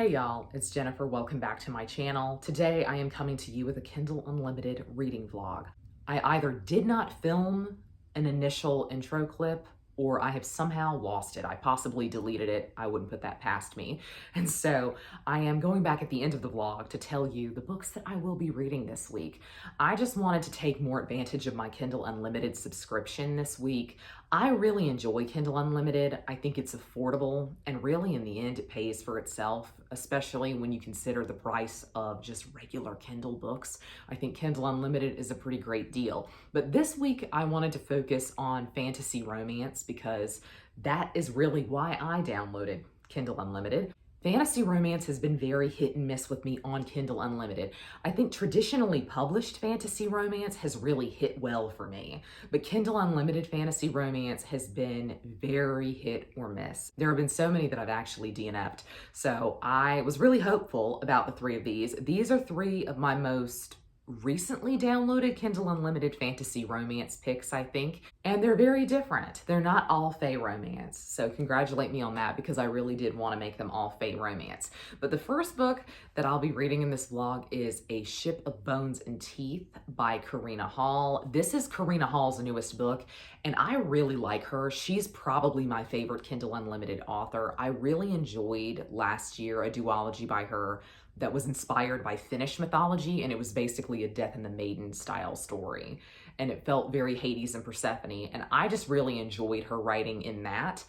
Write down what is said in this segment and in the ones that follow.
Hey y'all, it's Jennifer. Welcome back to my channel. Today I am coming to you with a Kindle Unlimited reading vlog. I either did not film an initial intro clip or I have somehow lost it. I possibly deleted it. I wouldn't put that past me. And so I am going back at the end of the vlog to tell you the books that I will be reading this week. I just wanted to take more advantage of my Kindle Unlimited subscription this week. I really enjoy Kindle Unlimited. I think it's affordable, and really in the end it pays for itself, especially when you consider the price of just regular Kindle books. I think Kindle Unlimited is a pretty great deal. But this week I wanted to focus on fantasy romance because that is really why I downloaded Kindle Unlimited. Fantasy romance has been very hit and miss with me on Kindle Unlimited. I think traditionally published fantasy romance has really hit well for me, but Kindle Unlimited fantasy romance has been very hit or miss. There have been so many that I've actually DNF'd, so I was really hopeful about the three of these. These are three of my most recently downloaded Kindle Unlimited fantasy romance picks, I think, and they're very different. They're not all fae romance, so congratulate me on that because I really did want to make them all fae romance. But the first book that I'll be reading in this vlog is A Ship of Bones and Teeth by Karina Halle. This is Karina Halle's newest book, and I really like her. She's probably my favorite Kindle Unlimited author. I really enjoyed last year a duology by her that was inspired by Finnish mythology, and it was basically a Death and the Maiden style story. And it felt very Hades and Persephone, and I just really enjoyed her writing in that.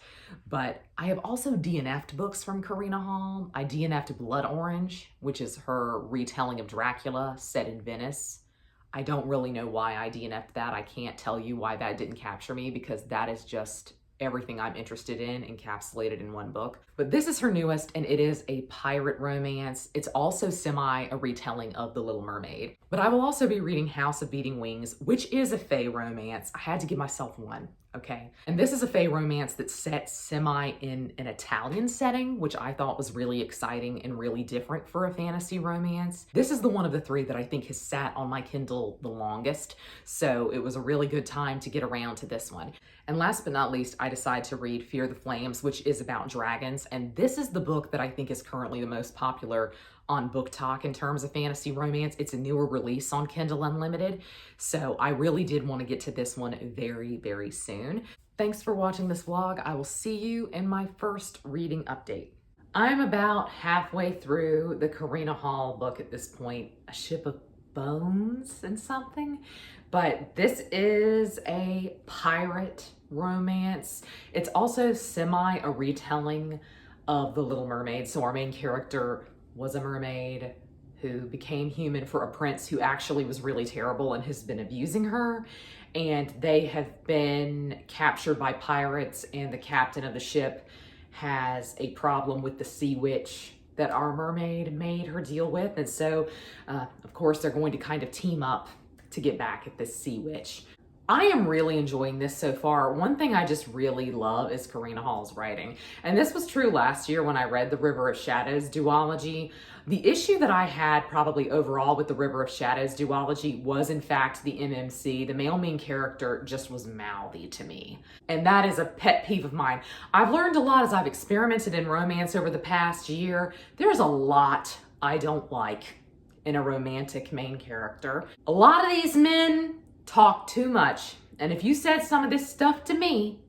But I have also DNF'd books from Karina Halle. I DNF'd Blood Orange, which is her retelling of Dracula set in Venice. I don't really know why I DNF'd that. I can't tell you why that didn't capture me because that is just everything I'm interested in encapsulated in one book. But this is her newest, and it is a pirate romance. It's also semi a retelling of The Little Mermaid. But I will also be reading House of Beating Wings, which is a fae romance. I had to give myself one, okay? And this is a fae romance that's set semi in an Italian setting, which I thought was really exciting and really different for a fantasy romance. This is the one of the three that I think has sat on my Kindle the longest, so it was a really good time to get around to this one. And last but not least, I decided to read Fear the Flames, which is about dragons. And this is the book that I think is currently the most popular on BookTok in terms of fantasy romance. It's a newer release on Kindle Unlimited. So I really did want to get to this one very, very soon. Thanks for watching this vlog. I will see you in my first reading update. I'm about halfway through the Karina Halle book at this point, A Ship of Bones and something. But this is a pirate romance. It's also semi a retelling of The Little Mermaid. So our main character was a mermaid who became human for a prince who actually was really terrible and has been abusing her. And they have been captured by pirates, and the captain of the ship has a problem with the sea witch that our mermaid made her deal with. And so, of course, they're going to kind of team up to get back at this sea witch. I am really enjoying this so far. One thing I just really love is Karina Halle's writing. And this was true last year when I read the River of Shadows duology. The issue that I had probably overall with the River of Shadows duology was in fact the MMC. The male main character just was mouthy to me. And that is a pet peeve of mine. I've learned a lot as I've experimented in romance over the past year. There's a lot I don't like in a romantic main character. A lot of these men talk too much, and if you said some of this stuff to me,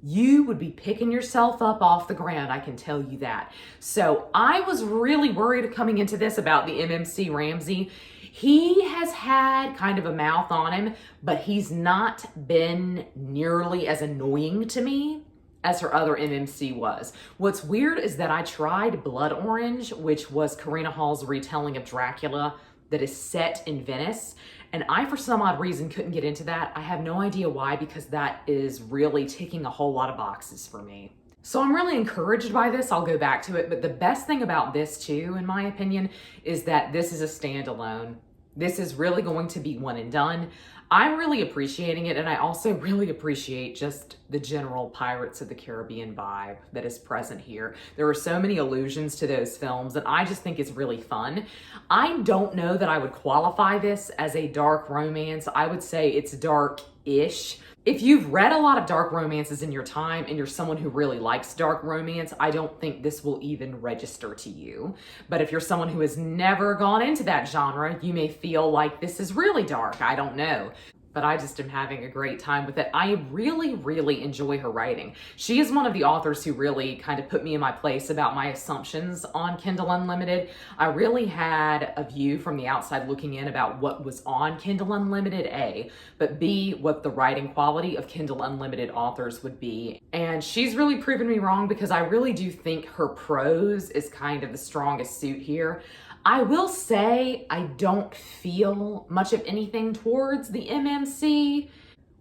you would be picking yourself up off the ground, I can tell you that. So I was really worried coming into this about the MMC Ramsey. He has had kind of a mouth on him, but he's not been nearly as annoying to me as her other MMC was. What's weird is that I tried Blood Orange, which was Karina Halle's retelling of Dracula that is set in Venice, and I, for some odd reason, couldn't get into that. I have no idea why, because that is really ticking a whole lot of boxes for me. So I'm really encouraged by this. I'll go back to it, but the best thing about this too, in my opinion, is that this is a standalone. This is really going to be one and done. I'm really appreciating it, and I also really appreciate just the general Pirates of the Caribbean vibe that is present here. There are so many allusions to those films, and I just think it's really fun. I don't know that I would qualify this as a dark romance. I would say it's dark-ish. If you've read a lot of dark romances in your time and you're someone who really likes dark romance, I don't think this will even register to you. But if you're someone who has never gone into that genre, you may feel like this is really dark. I don't know. But I just am having a great time with it. I really, really enjoy her writing. She is one of the authors who really kind of put me in my place about my assumptions on Kindle Unlimited. I really had a view from the outside looking in about what was on Kindle Unlimited, A, but B, what the writing quality of Kindle Unlimited authors would be. And she's really proven me wrong, because I really do think her prose is kind of the strongest suit here. I will say I don't feel much of anything towards the MMC,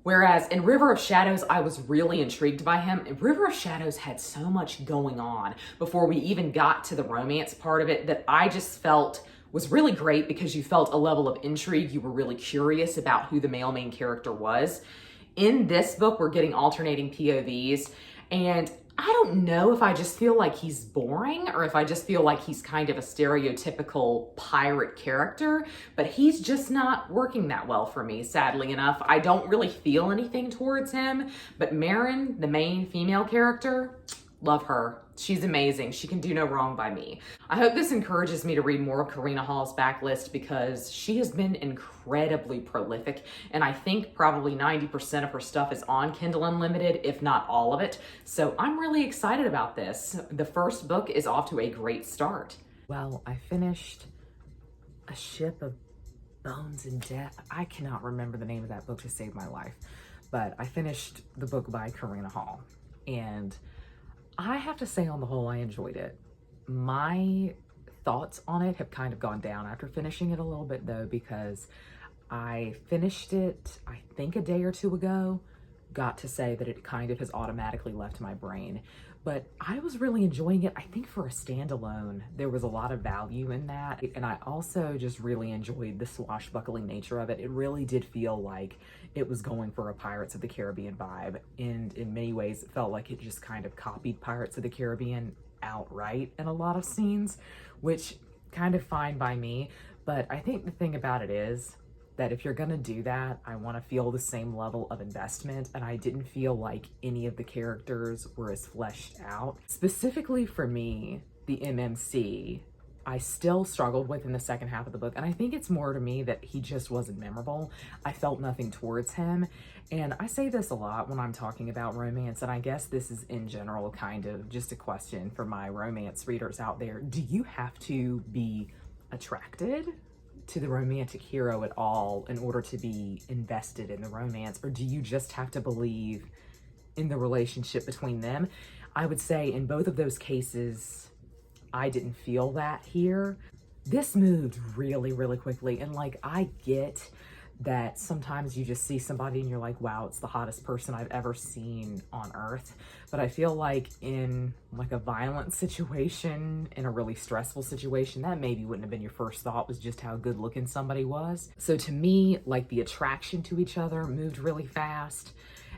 whereas in River of Shadows, I was really intrigued by him. And River of Shadows had so much going on before we even got to the romance part of it that I just felt was really great, because you felt a level of intrigue. You were really curious about who the male main character was. In this book, we're getting alternating POVs, and I don't know if I just feel like he's boring or if I just feel like he's kind of a stereotypical pirate character, but he's just not working that well for me, sadly enough. I don't really feel anything towards him, but Marin, the main female character, love her. She's amazing. She can do no wrong by me. I hope this encourages me to read more of Karina Hall's backlist, because she has been incredibly prolific, and I think probably 90% of her stuff is on Kindle Unlimited, if not all of it. So I'm really excited about this. The first book is off to a great start. Well, I finished A Ship of Bones and Death. I cannot remember the name of that book to save my life, but I finished the book by Karina Hall, and I have to say, on the whole, I enjoyed it. My thoughts on it have kind of gone down after finishing it a little bit, though, because I finished it, I think, a day or two ago. Got to say that it kind of has automatically left my brain. But I was really enjoying it. I think for a standalone, there was a lot of value in that. And I also just really enjoyed the swashbuckling nature of it. It really did feel like it was going for a Pirates of the Caribbean vibe. And in many ways, it felt like it just kind of copied Pirates of the Caribbean outright in a lot of scenes, which kind of fine by me. But I think the thing about it is that if you're gonna do that, I wanna feel the same level of investment, and I didn't feel like any of the characters were as fleshed out. Specifically for me, the MMC, I still struggled with in the second half of the book, and I think it's more to me that he just wasn't memorable. I felt nothing towards him, and I say this a lot when I'm talking about romance, and I guess this is in general kind of just a question for my romance readers out there. Do you have to be attracted to the romantic hero at all in order to be invested in the romance, or do you just have to believe in the relationship between them? I would say in both of those cases, I didn't feel that here. This moved really, really quickly, and like, I get that sometimes you just see somebody and you're like, wow, it's the hottest person I've ever seen on earth. But I feel like in like a violent situation, in a really stressful situation, that maybe wouldn't have been your first thought, was just how good looking somebody was. So to me, like, the attraction to each other moved really fast.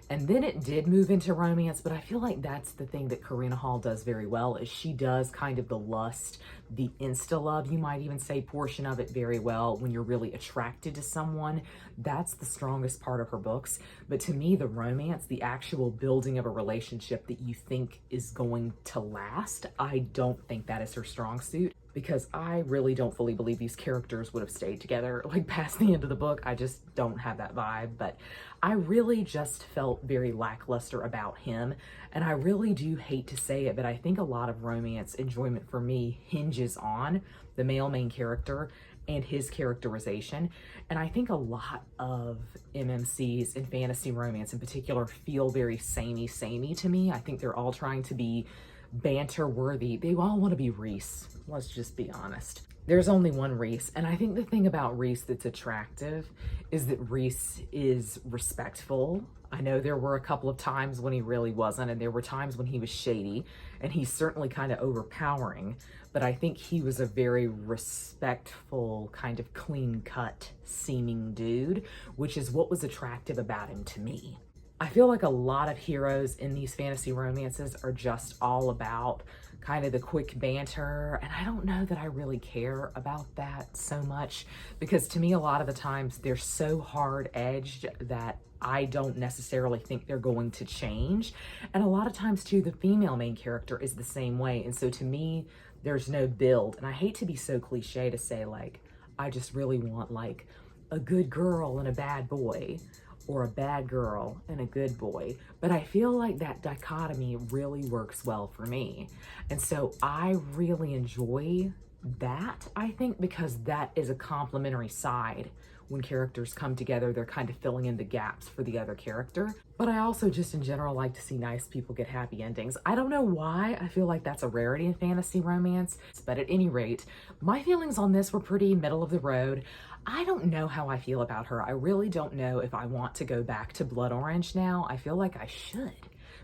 And then it did move into romance, but I feel like that's the thing that Karina Hall does very well, is she does kind of the lust, the insta-love, you might even say, portion of it very well. When you're really attracted to someone, that's the strongest part of her books. But to me, the romance, the actual building of a relationship that you think is going to last, I don't think that is her strong suit, because I really don't fully believe these characters would have stayed together like past the end of the book. I just don't have that vibe. But I really just felt very lackluster about him, and I really do hate to say it, but I think a lot of romance enjoyment for me hinges on the male main character and his characterization. And I think a lot of MMCs and fantasy romance in particular feel very samey to me. I think they're all trying to be banter worthy. They all want to be Reese. Let's just be honest. There's only one Reese, and I think the thing about Reese that's attractive is that Reese is respectful I know there were a couple of times when he really wasn't, and there were times when he was shady, and he's certainly kind of overpowering, but I think he was a very respectful, kind of clean-cut seeming dude, which is what was attractive about him to me. I feel like a lot of heroes in these fantasy romances are just all about kind of the quick banter, and I don't know that I really care about that so much, because to me a lot of the times they're so hard-edged that I don't necessarily think they're going to change. And a lot of times too, the female main character is the same way, and so to me there's no build. And I hate to be so cliche to say like I just really want like a good girl and a bad boy, or a bad girl and a good boy, but I feel like that dichotomy really works well for me. And so I really enjoy that, I think, because that is a complementary side. When characters come together, they're kind of filling in the gaps for the other character. But I also just in general like to see nice people get happy endings. I don't know why, I feel like that's a rarity in fantasy romance, but at any rate, my feelings on this were pretty middle of the road. I don't know how I feel about her. I really don't know if I want to go back to Blood Orange now. I feel like I should,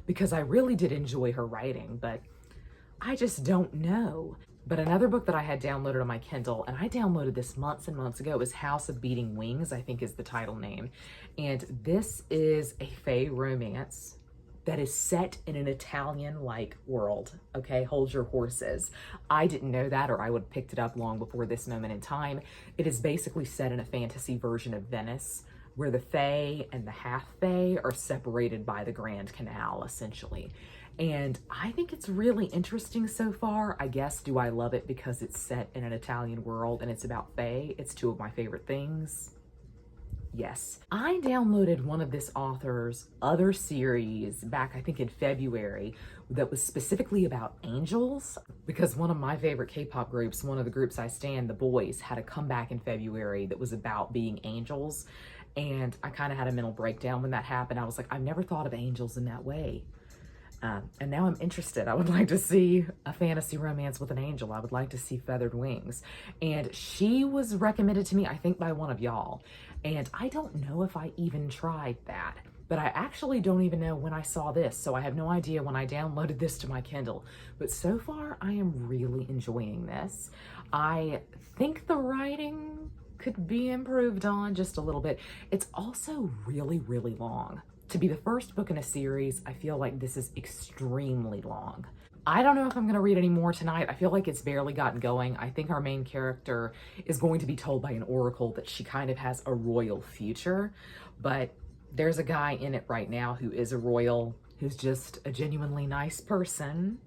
because I really did enjoy her writing, but I just don't know. But another book that I had downloaded on my Kindle, and I downloaded this months and months ago, is House of Beating Wings, I think is the title name. And this is a fae romance that is set in an Italian-like world, okay? Hold your horses. I didn't know that, or I would have picked it up long before this moment in time. It is basically set in a fantasy version of Venice, where the fae and the half-fae are separated by the Grand Canal, essentially. And I think it's really interesting so far. I guess, do I love it because it's set in an Italian world and it's about fae? It's two of my favorite things. Yes. I downloaded one of this author's other series back, I think in February, that was specifically about angels, because one of my favorite K-pop groups, one of the groups I stan, The Boys, had a comeback in February that was about being angels. And I kind of had a mental breakdown when that happened. I was like, I've never thought of angels in that way. And now I'm interested. I would like to see a fantasy romance with an angel. I would like to see feathered wings. And she was recommended to me, I think, by one of y'all. And I don't know if I even tried that, but I actually don't even know when I saw this. So I have no idea when I downloaded this to my Kindle. But so far, I am really enjoying this. I think the writing could be improved on just a little bit. It's also really, really long. To be the first book in a series, I feel like this is extremely long. I don't know if I'm going to read any more tonight. I feel like it's barely gotten going. I think our main character is going to be told by an oracle that she kind of has a royal future, but there's a guy in it right now who is a royal, who's just a genuinely nice person.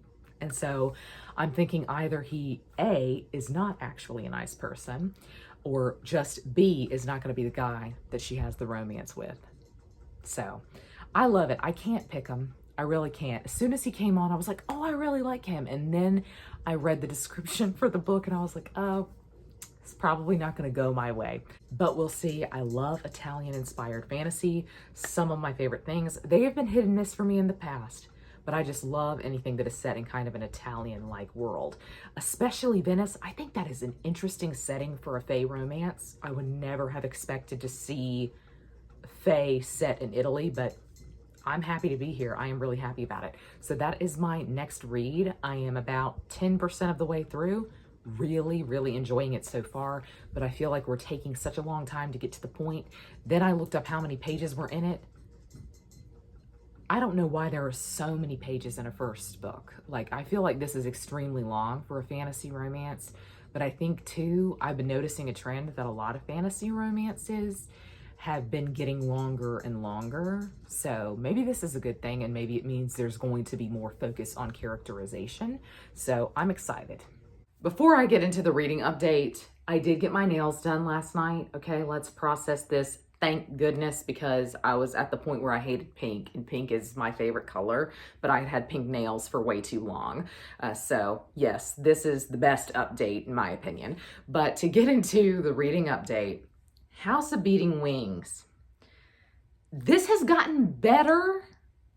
And so I'm thinking either he, A, is not actually a nice person, or just B, is not going to be the guy that she has the romance with. So I love it. I can't pick him. I really can't. As soon as he came on, I was like, oh, I really like him. And then I read the description for the book and I was like, oh, it's probably not going to go my way. But we'll see. I love Italian-inspired fantasy. Some of my favorite things. They have been hit and miss for me in the past, but I just love anything that is set in kind of an Italian-like world. Especially Venice. I think that is an interesting setting for a fae romance. I would never have expected to see fae set in Italy, but I'm happy to be here. I am really happy about it. So that is my next read. I am about 10% of the way through. Really, really enjoying it so far, but I feel like we're taking such a long time to get to the point. Then I looked up how many pages were in it. I don't know why there are so many pages in a first book. Like, I feel like this is extremely long for a fantasy romance, but I think too, I've been noticing a trend that a lot of fantasy romances have been getting longer and longer. So maybe this is a good thing, and maybe it means there's going to be more focus on characterization. So I'm excited. Before I get into the reading update, I did get my nails done last night. Okay, let's process this. Thank goodness, because I was at the point where I hated pink, and pink is my favorite color, but I had pink nails for way too long. So yes, this is the best update in my opinion. But to get into the reading update, House of Beating Wings. This has gotten better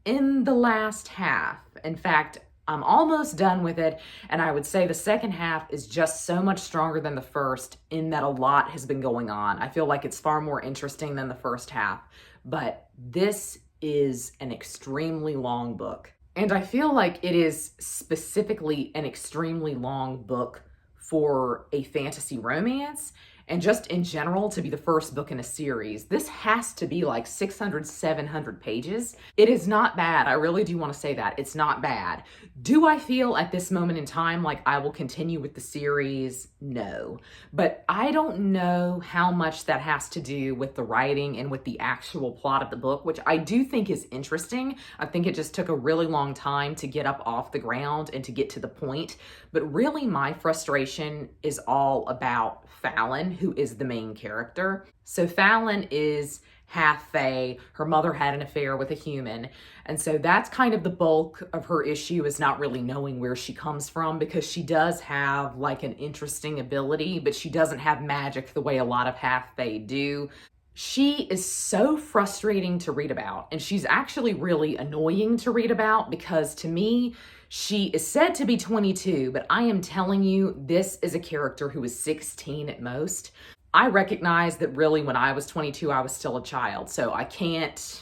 in the last half. In fact, I'm almost done with it, and I would say the second half is just so much stronger than the first in that a lot has been going on. I feel like it's far more interesting than the first half, but this is an extremely long book. And I feel like it is specifically an extremely long book for a fantasy romance, and just in general to be the first book in a series. This has to be like 600, 700 pages. It is not bad. I really do want to say that. It's not bad. Do I feel at this moment in time like I will continue with the series? No. But I don't know how much that has to do with the writing and with the actual plot of the book, which I do think is interesting. I think it just took a really long time to get up off the ground and to get to the point. But really my frustration is all about Fallon, who is the main character. So Fallon is half fae. Her mother had an affair with a human. And so that's kind of the bulk of her issue, is not really knowing where she comes from, because she does have like an interesting ability, but she doesn't have magic the way a lot of half fae do. She is so frustrating to read about, and she's actually really annoying to read about, because to me, she is said to be 22, but I am telling you, this is a character who is 16 at most. I recognize that really when I was 22, I was still a child, so I can't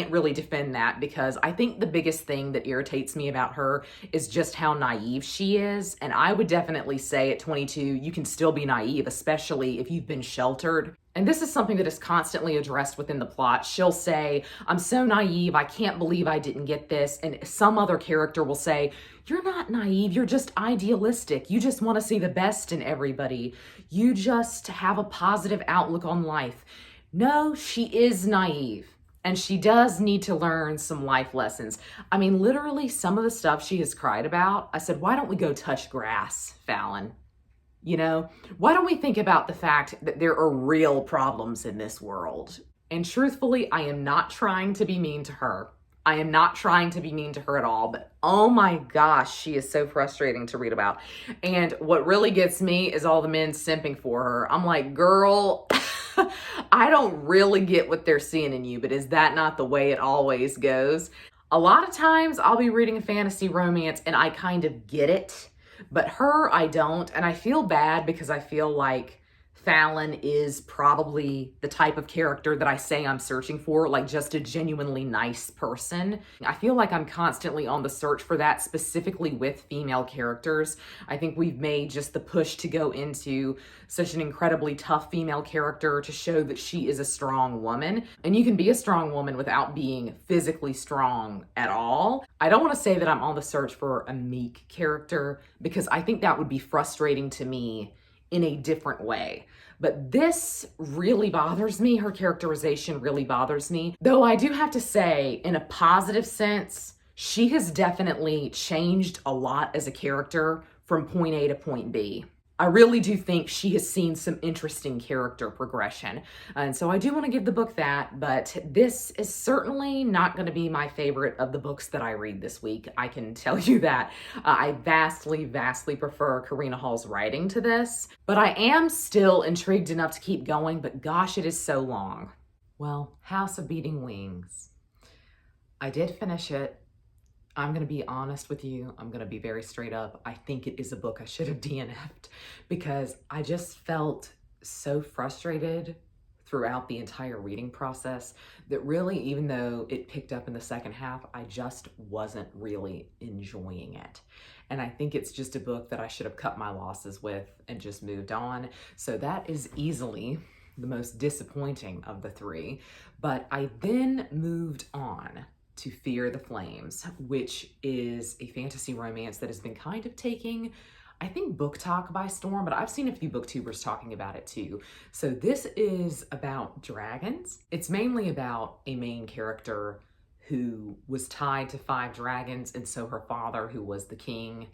really defend that, because I think the biggest thing that irritates me about her is just how naive she is. And I would definitely say at 22, you can still be naive, especially if you've been sheltered. And this is something that is constantly addressed within the plot. She'll say, I'm so naive, I can't believe I didn't get this. And some other character will say, you're not naive, you're just idealistic. You just want to see the best in everybody. You just have a positive outlook on life. No, she is naive. And she does need to learn some life lessons. I mean, literally some of the stuff she has cried about, I said, why don't we go touch grass, Fallon? You know, why don't we think about the fact that there are real problems in this world? And truthfully, I am not trying to be mean to her. I am not trying to be mean to her at all, but oh my gosh, she is so frustrating to read about. And what really gets me is all the men simping for her. I'm like, girl, I don't really get what they're seeing in you, but is that not the way it always goes? A lot of times I'll be reading a fantasy romance and I kind of get it, but her, I don't. And I feel bad, because I feel like Fallon is probably the type of character that I say I'm searching for, like just a genuinely nice person. I feel like I'm constantly on the search for that, specifically with female characters. I think we've made just the push to go into such an incredibly tough female character to show that she is a strong woman. And you can be a strong woman without being physically strong at all. I don't want to say that I'm on the search for a meek character, because I think that would be frustrating to me in a different way. But this really bothers me. Her characterization really bothers me. Though I do have to say, in a positive sense, she has definitely changed a lot as a character from point A to point B. I really do think she has seen some interesting character progression. And so I do want to give the book that, but this is certainly not going to be my favorite of the books that I read this week. I can tell you that. I vastly, vastly prefer Karina Hall's writing to this, but I am still intrigued enough to keep going, but gosh, it is so long. Well, House of Beating Wings. I did finish it. I'm going to be honest with you. I'm going to be very straight up. I think it is a book I should have DNF'd, because I just felt so frustrated throughout the entire reading process that really, even though it picked up in the second half, I just wasn't really enjoying it. And I think it's just a book that I should have cut my losses with and just moved on. So that is easily the most disappointing of the three. But I then moved on to Fear the Flames, which is a fantasy romance that has been kind of taking, I think, Book Talk by storm, but I've seen a few booktubers talking about it too. So this is about dragons. It's mainly about a main character who was tied to 5 dragons, and so her father, who was the king,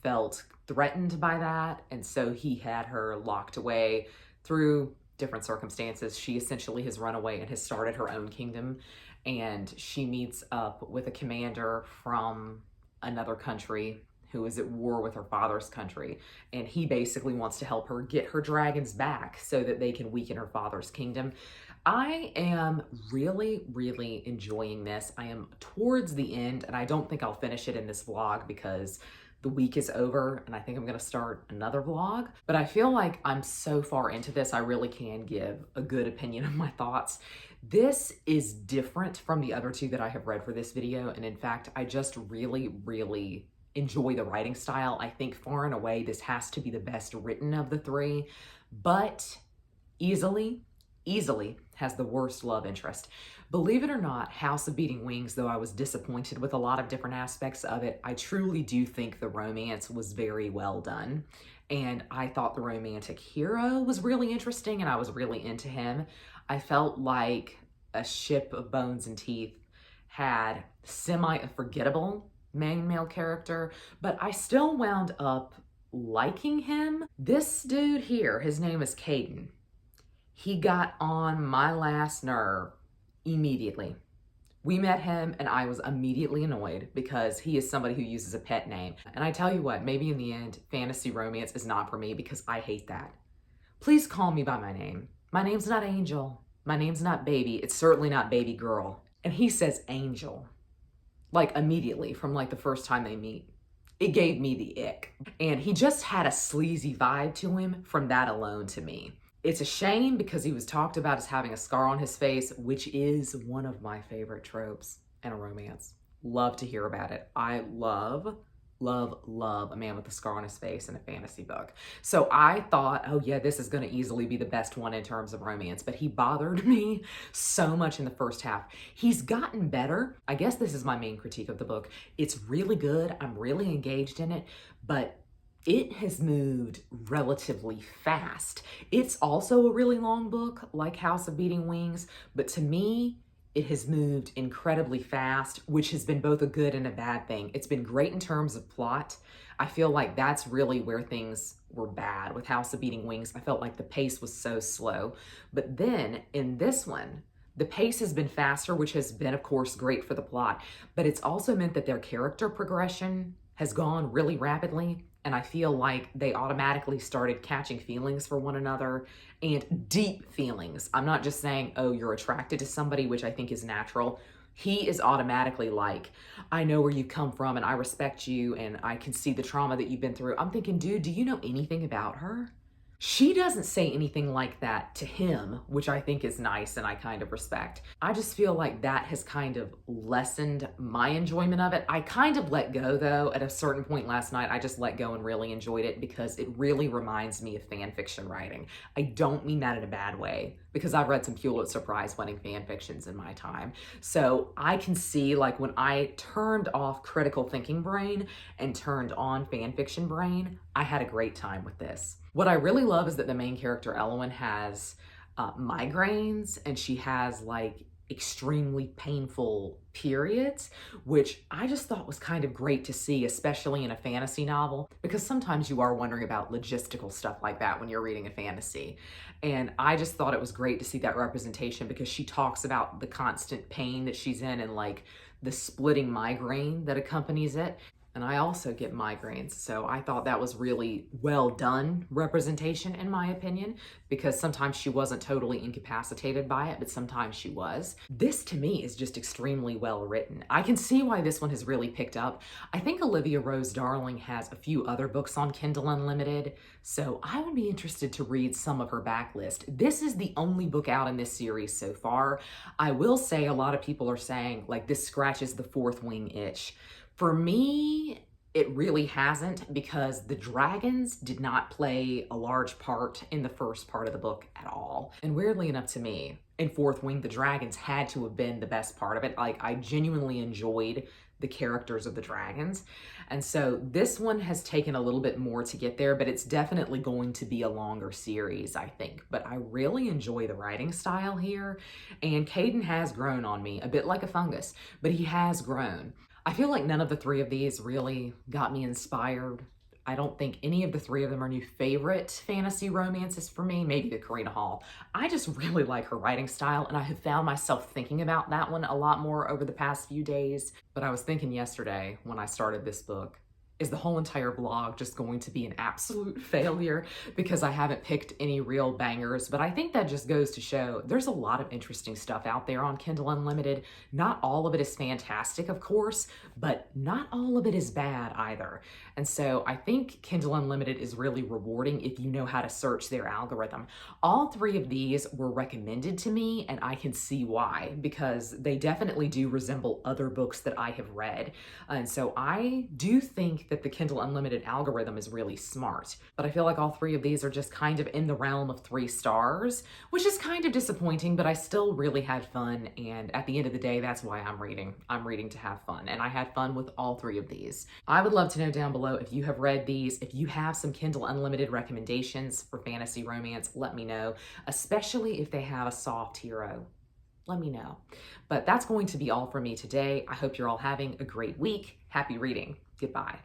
felt threatened by that, and so he had her locked away through different circumstances. She essentially has run away and has started her own kingdom. And she meets up with a commander from another country who is at war with her father's country. And he basically wants to help her get her dragons back so that they can weaken her father's kingdom. I am really, really enjoying this. I am towards the end, and I don't think I'll finish it in this vlog because the week is over and I think I'm gonna start another vlog. But I feel like I'm so far into this, I really can give a good opinion of my thoughts. This is different from the other two that I have read for this video. And in fact, I just really enjoy the writing style. I think far and away, this has to be the best written of the three, but easily has the worst love interest. Believe it or not, House of Beating Wings, though I was disappointed with a lot of different aspects of it, I truly do think the romance was very well done. And I thought the romantic hero was really interesting and I was really into him. I felt like A Ship of Bones and Teeth had semi-forgettable main male character, but I still wound up liking him. This dude here, his name is Caden. He got on my last nerve immediately. We met him and I was immediately annoyed because he is somebody who uses a pet name. And I tell you what, maybe in the end, fantasy romance is not for me because I hate that. Please call me by my name. My name's not Angel. My name's not Baby. It's certainly not Baby Girl. And he says Angel, like immediately from like the first time they meet. It gave me the ick. And he just had a sleazy vibe to him from that alone to me. It's a shame because he was talked about as having a scar on his face, which is one of my favorite tropes in a romance. Love to hear about it. I love a man with a scar on his face in a fantasy book. So I thought, oh yeah, this is gonna easily be the best one in terms of romance, but he bothered me so much in the first half. He's gotten better. I guess this is my main critique of the book. It's really good. I'm really engaged in it, but it has moved relatively fast. It's also a really long book, like House of Beating Wings, but to me, it has moved incredibly fast, which has been both a good and a bad thing. It's been great in terms of plot. I feel like that's really where things were bad. With House of Beating Wings, I felt like the pace was so slow. But then in this one, the pace has been faster, which has been, of course, great for the plot, but it's also meant that their character progression has gone really rapidly. And I feel like they automatically started catching feelings for one another, and deep feelings. I'm not just saying, oh, you're attracted to somebody, which I think is natural. He is automatically like, I know where you come from and I respect you and I can see the trauma that you've been through. I'm thinking, dude, do you know anything about her? She doesn't say anything like that to him, which I think is nice and I kind of respect. I just feel like that has kind of lessened my enjoyment of it. I kind of let go though at a certain point last night. I just let go and really enjoyed it because it really reminds me of fan fiction writing. I don't mean that in a bad way because I've read some Pulitzer Prize winning fan fictions in my time. So I can see like when I turned off critical thinking brain and turned on fan fiction brain, I had a great time with this. What I really love is that the main character, Elowen, has migraines and she has like extremely painful periods, which I just thought was kind of great to see, especially in a fantasy novel, because sometimes you are wondering about logistical stuff like that when you're reading a fantasy. And I just thought it was great to see that representation because she talks about the constant pain that she's in and like the splitting migraine that accompanies it. And I also get migraines, so I thought that was really well done representation in my opinion, because sometimes she wasn't totally incapacitated by it, but sometimes she was. This to me is just extremely well written. I can see why this one has really picked up. I think Olivia Rose Darling has a few other books on Kindle Unlimited, so I would be interested to read some of her backlist. This is the only book out in this series so far. I will say a lot of people are saying like this scratches the fourth wing itch. For me, it really hasn't because the dragons did not play a large part in the first part of the book at all. And weirdly enough to me, in Fourth Wing, the dragons had to have been the best part of it. Like I genuinely enjoyed the characters of the dragons. And so this one has taken a little bit more to get there, but it's definitely going to be a longer series, I think. But I really enjoy the writing style here. And Caden has grown on me, a bit like a fungus, but he has grown. I feel like none of the three of these really got me inspired. I don't think any of the three of them are new favorite fantasy romances for me, maybe the Karina Hall. I just really like her writing style and I have found myself thinking about that one a lot more over the past few days. But I was thinking yesterday when I started this book, is the whole entire vlog just going to be an absolute failure because I haven't picked any real bangers? But I think that just goes to show there's a lot of interesting stuff out there on Kindle Unlimited. Not all of it is fantastic, of course, but not all of it is bad either. And so I think Kindle Unlimited is really rewarding if you know how to search their algorithm. All three of these were recommended to me, and I can see why, because they definitely do resemble other books that I have read. And so I do think that the Kindle Unlimited algorithm is really smart, but I feel like all three of these are just kind of in the realm of 3 stars, which is kind of disappointing, but I still really had fun. And at the end of the day, that's why I'm reading. I'm reading to have fun, and I had fun with all 3 of these. I would love to know down below if you have read these. If you have some Kindle Unlimited recommendations for fantasy romance, let me know, especially if they have a soft hero. Let me know. But that's going to be all for me today. I hope you're all having a great week. Happy reading. Goodbye.